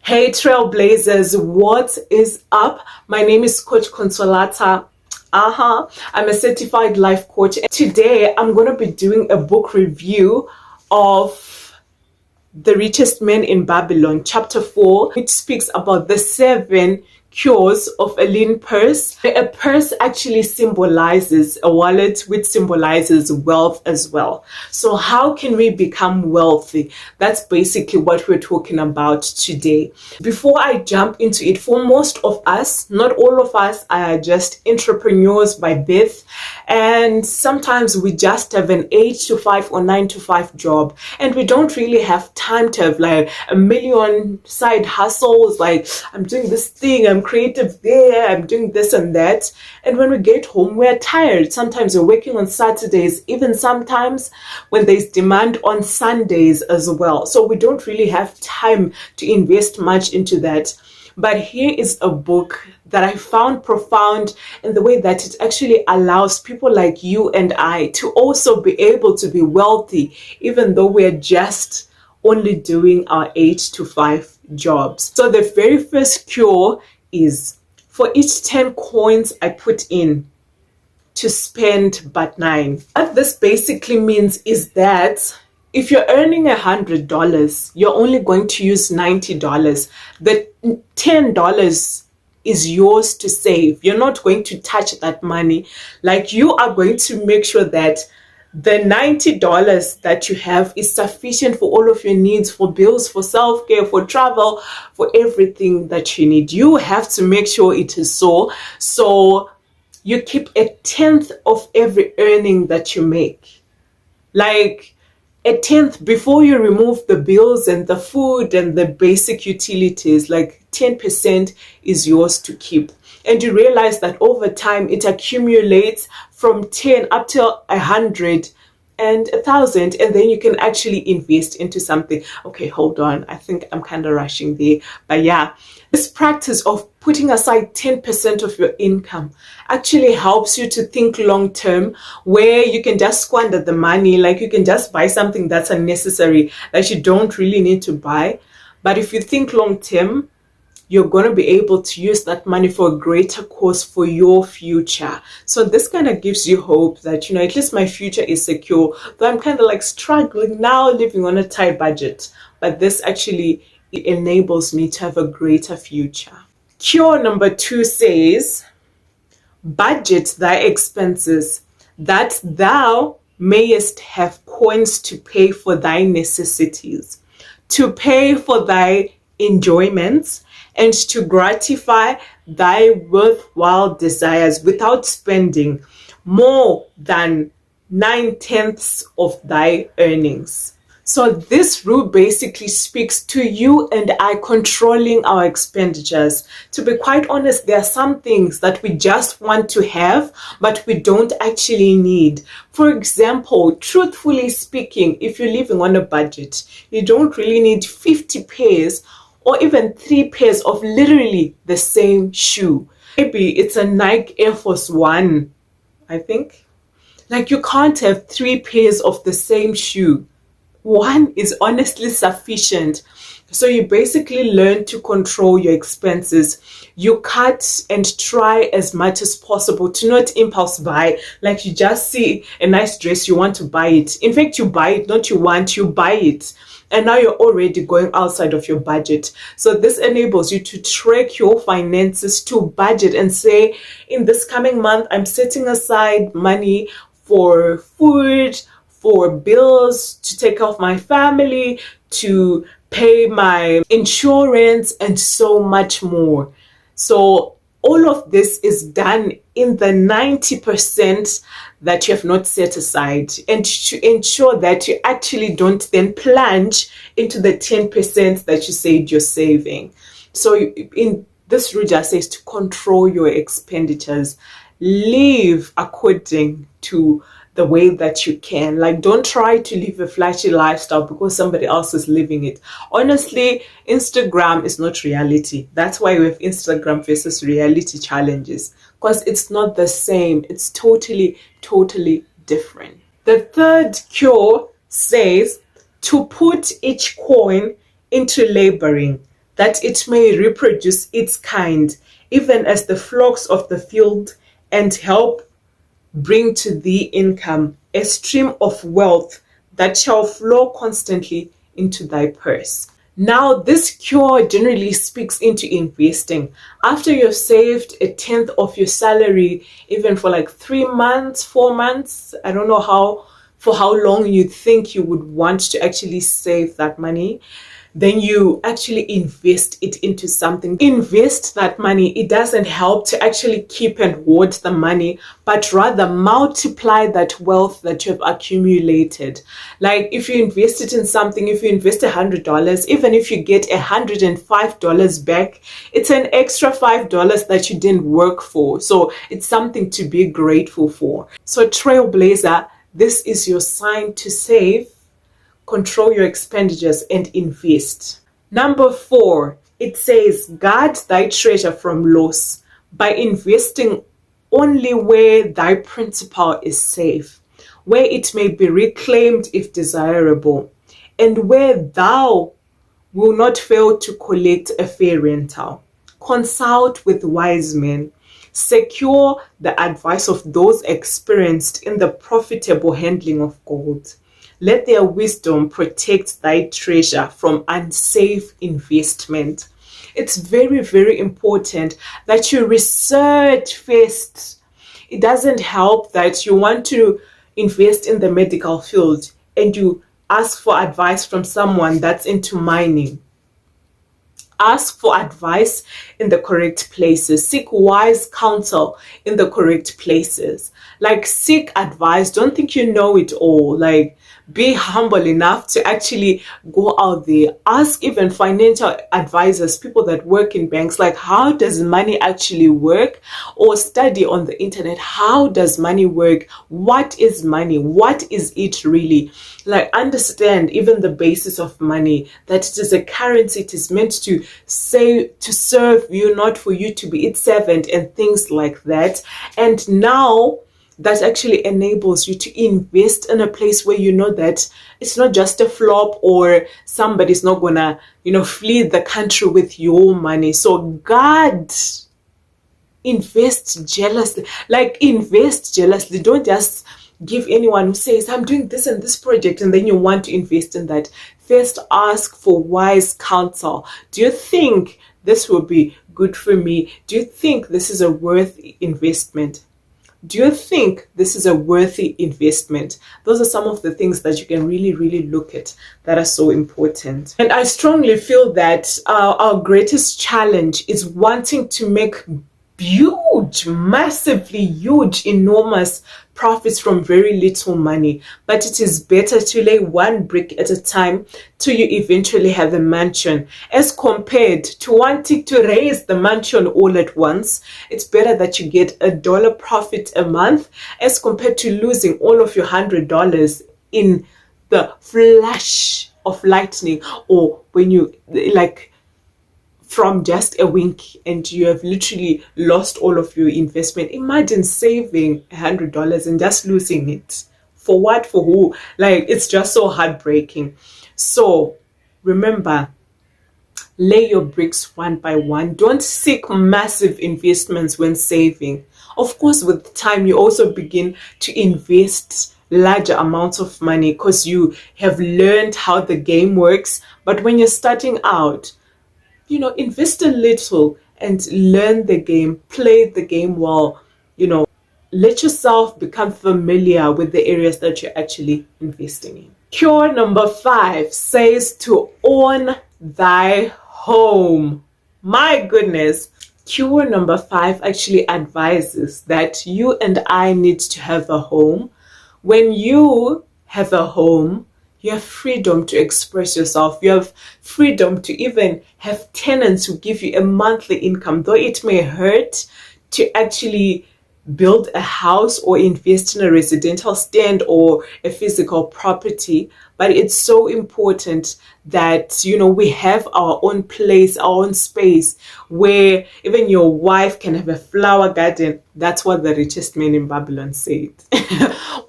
Hey Trailblazers, what is up? My name is Coach Consolata. I'm a certified life coach. Today I'm going to be doing a book review of The Richest Man in Babylon, chapter 4, which speaks about the 7 cures of a lean purse. A purse actually symbolizes a wallet, which symbolizes wealth as well. So how can we become wealthy? That's basically what we're talking about today. Before I jump into it, for most of us, not all of us are just entrepreneurs by birth, and sometimes we just have an 8 to 5 or 9 to 5 job, and we don't really have time to have like a million side hustles, like I'm doing this thing, I'm creative there, I'm doing this and that. And when we get home, we're tired. Sometimes we're working on Saturdays, even sometimes when there's demand on Sundays as well. So we don't really have time to invest much into that. But here is a book that I found profound in the way that it actually allows people like you and I to also be able to be wealthy, even though we're just only doing our 8 to 5 jobs. So the very first cure is, for each 10 coins I put in, to spend but 9. What this basically means is that if you're earning $100, you're only going to use $90. The $10 is yours to save. You're not going to touch that money. Like, you are going to make sure that the $90 that you have is sufficient for all of your needs, for bills, for self-care, for travel, for everything that you need. You have to make sure it is so. So you keep 1/10 of every earning that you make. Like 1/10 before you remove the bills and the food and the basic utilities, like 10% is yours to keep. And you realize that over time it accumulates from 10 up to 100 and 1,000, and then you can actually invest into something. Okay, hold on, I think I'm kind of rushing there, but yeah, this practice of putting aside 10% of your income actually helps you to think long term, where you can just squander the money. Like, you can just buy something that's unnecessary that you don't really need to buy. But if you think long term, you're going to be able to use that money for a greater cause, for your future. So this kind of gives you hope that, at least my future is secure. Though I'm kind of like struggling now, living on a tight budget. But this actually enables me to have a greater future. Cure number 2 says, budget thy expenses, that thou mayest have coins to pay for thy necessities, to pay for thy enjoyments, and to gratify thy worthwhile desires without spending more than 9/10 of thy earnings. So this rule basically speaks to you and I controlling our expenditures. To be quite honest, there are some things that we just want to have, but we don't actually need. For example, truthfully speaking, if you're living on a budget, you don't really need 50 pairs or even 3 pairs of literally the same shoe. Maybe it's a Nike Air Force One, I think. Like, you can't have 3 pairs of the same shoe. One is honestly sufficient. So you basically learn to control your expenses. You cut and try as much as possible to not impulse buy. Like, you just see a nice dress, you want to buy it. In fact, you buy it, not you want, you buy it. And now you're already going outside of your budget. So this enables you to track your finances, to budget and say, in this coming month, I'm setting aside money for food, for bills, to take care of my family, to pay my insurance, and so much more. So all of this is done in the 90% that you have not set aside, and to ensure that you actually don't then plunge into the 10% that you said you're saving. So in this rule just says to control your expenditures, live according to the way that you can. Like, don't try to live a flashy lifestyle because somebody else is living it. Honestly, Instagram is not reality. That's why we have Instagram versus reality challenges, because it's not the same. It's totally different. The third cure says to put each coin into laboring, that it may reproduce its kind, even as the flocks of the field, and help bring to thee income, a stream of wealth that shall flow constantly into thy purse. Now, this cure generally speaks into investing. After you've saved a tenth of your salary, even for like 3 months, 4 months, I don't know for how long you think you would want to actually save that money, then you actually invest it into something. Invest that money. It doesn't help to actually keep and hoard the money, but rather multiply that wealth that you've accumulated. Like if you invest it in something, if you invest $100, even if you get $105 back, it's an extra $5 that you didn't work for. So it's something to be grateful for. So Trailblazer, this is your sign to save, control your expenditures, and invest. Number 4, it says, guard thy treasure from loss by investing only where thy principal is safe, where it may be reclaimed if desirable, and where thou will not fail to collect a fair rental. Consult with wise men. Secure the advice of those experienced in the profitable handling of gold. Let their wisdom protect thy treasure from unsafe investment. It's very, very important that you research first. It doesn't help that you want to invest in the medical field and you ask for advice from someone that's into mining. Ask for advice in the correct places. Seek wise counsel in the correct places. Like, seek advice. Don't think you know it all. Like, be humble enough to actually go out there. Ask even financial advisors, people that work in banks, like, how does money actually work? Or study on the internet. How does money work? What is money? What is it really? Like, understand even the basis of money, that it is a currency. It is meant to serve you, not for you to be its servant, and things like that. And now that actually enables you to invest in a place where you know that it's not just a flop, or somebody's not gonna, flee the country with your money. So God, invest jealously. Like, invest jealously. Don't just give anyone who says, I'm doing this and this project, and then you want to invest in that. First, ask for wise counsel. Do you think this will be good for me? Do you think this is a worthy investment? Do you think this is a worthy investment? Those are some of the things that you can really, really look at that are so important. And I strongly feel that our greatest challenge is wanting to make huge, massively huge, enormous profits from very little money. But it is better to lay one brick at a time till you eventually have a mansion, as compared to wanting to raise the mansion all at once. It's better that you get $1 profit a month, as compared to losing all of your $100 in the flash of lightning, or when you from just a wink and you have literally lost all of your investment. Imagine saving $100 and just losing it. For what? For who? Like, it's just so heartbreaking. So remember, lay your bricks one by one. Don't seek massive investments when saving. Of course, with time, you also begin to invest larger amounts of money because you have learned how the game works. But when you're starting out, invest a little and learn the game, play the game well, let yourself become familiar with the areas that you're actually investing in. Cure number 5 says to own thy home. My goodness. Cure number 5 actually advises that you and I need to have a home. When you have a home, you have freedom to express yourself. You have freedom to even have tenants who give you a monthly income, though it may hurt to actually build a house or invest in a residential stand or a physical property. But it's so important that, we have our own place, our own space where even your wife can have a flower garden. That's what the richest man in Babylon said.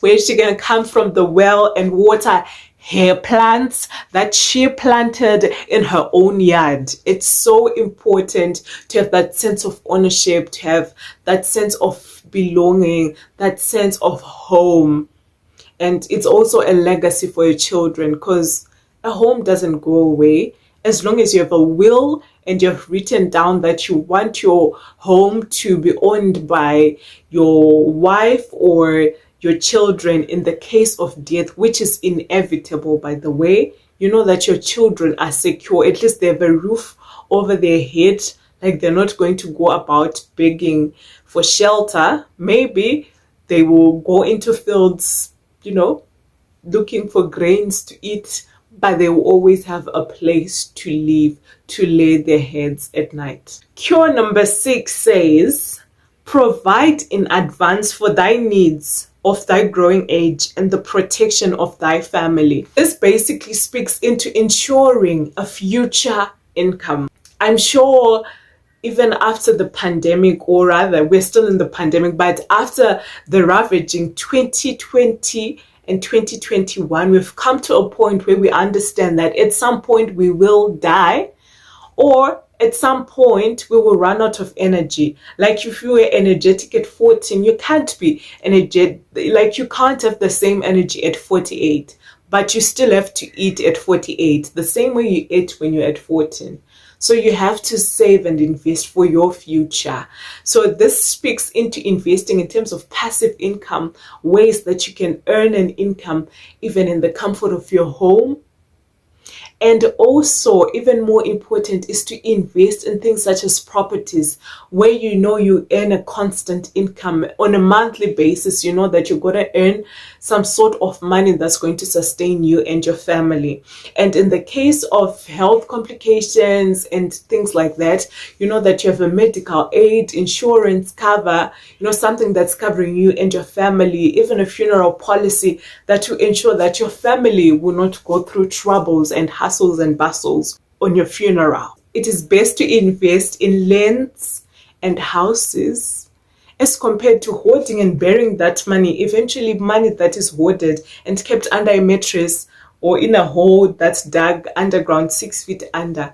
Where she can come from the well and water hair plants that she planted in her own yard. It's so important to have that sense of ownership, to have that sense of belonging, that sense of home. And it's also a legacy for your children, because a home doesn't go away. As long as you have a will and you've written down that you want your home to be owned by your wife or your children in the case of death, which is inevitable, by the way, you know that your children are secure. At least they have a roof over their head. Like, they're not going to go about begging for shelter. Maybe they will go into fields, looking for grains to eat, but they will always have a place to live, to lay their heads at night. Cure number 6 says, provide in advance for thy needs of thy growing age and the protection of thy family. This basically speaks into ensuring a future income. I'm sure even after the pandemic, or rather we're still in the pandemic, but after the ravaging 2020 and 2021, we've come to a point where we understand that at some point we will die, or at some point we will run out of energy. Like, if you were energetic at 14, you can't be energetic. Like, you can't have the same energy at 48, but you still have to eat at 48, the same way you ate when you're at 14. So you have to save and invest for your future. So this speaks into investing in terms of passive income, ways that you can earn an income even in the comfort of your home. And also, even more important, is to invest in things such as properties, where you earn a constant income on a monthly basis. You know that you're going to earn some sort of money that's going to sustain you and your family. And in the case of health complications and things like that, you know that you have a medical aid, insurance cover, something that's covering you and your family, even a funeral policy that will ensure that your family will not go through troubles and hassles and bustles on your funeral. It is best to invest in lands and houses as compared to hoarding and burying that money. Eventually, money that is hoarded and kept under a mattress or in a hole that's dug underground 6 feet under,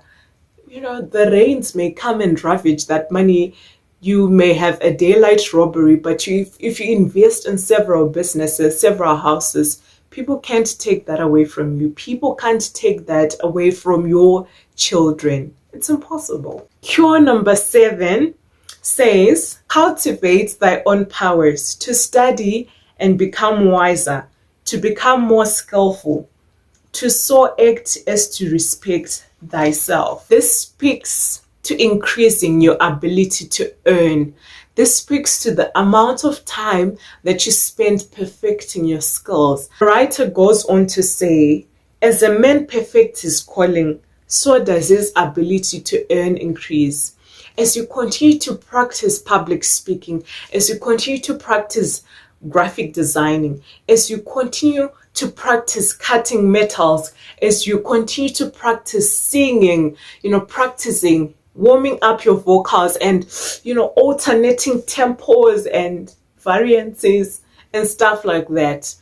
the rains may come and ravage that money. You may have a daylight robbery, but if you invest in several businesses, several houses, people can't take that away from you. People can't take that away from your children. It's impossible. Cure number 7 says, cultivate thy own powers to study and become wiser, to become more skillful, to so act as to respect thyself. This speaks to increasing your ability to earn. This speaks to the amount of time that you spend perfecting your skills. The writer goes on to say, as a man perfects his calling, so does his ability to earn increase. As you continue to practice public speaking, as you continue to practice graphic designing, as you continue to practice cutting metals, as you continue to practice singing, practicing warming up your vocals and alternating tempos and variances and stuff like that,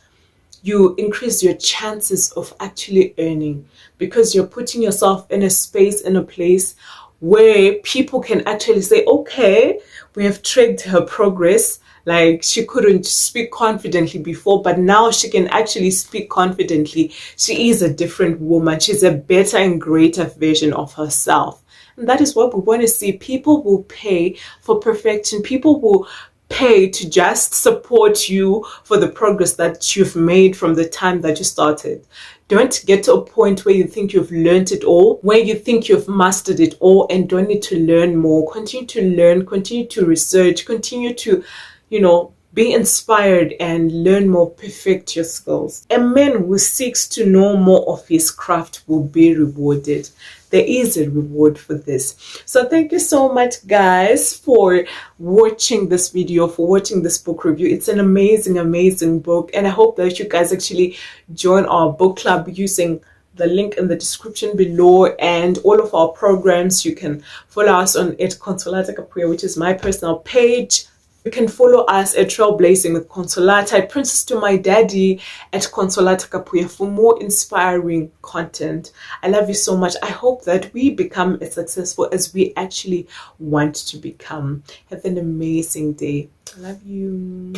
you increase your chances of actually earning, because you're putting yourself in a space, in a place where people can actually say, okay, we have tracked her progress. Like, she couldn't speak confidently before, but now she can actually speak confidently. She is a different woman. She's a better and greater version of herself. And that is what we want to see. People will pay for perfection. People will pay to just support you for the progress that you've made from the time that you started. Don't get to a point where you think you've learned it all, where you think you've mastered it all and don't need to learn more. Continue to learn, continue to research, continue to, be inspired and learn more, perfect your skills. A man who seeks to know more of his craft will be rewarded. There is a reward for this. So thank you so much, guys, for watching this video, for watching this book review. It's an amazing, amazing book. And I hope that you guys actually join our book club using the link in the description below, and all of our programs. You can follow us on Consolata, which is my personal page. You can follow us at Trailblazing with Consolata, at Princess to My Daddy, at Consolata Kapuya for more inspiring content. I love you so much. I hope that we become as successful as we actually want to become. Have an amazing day. I love you.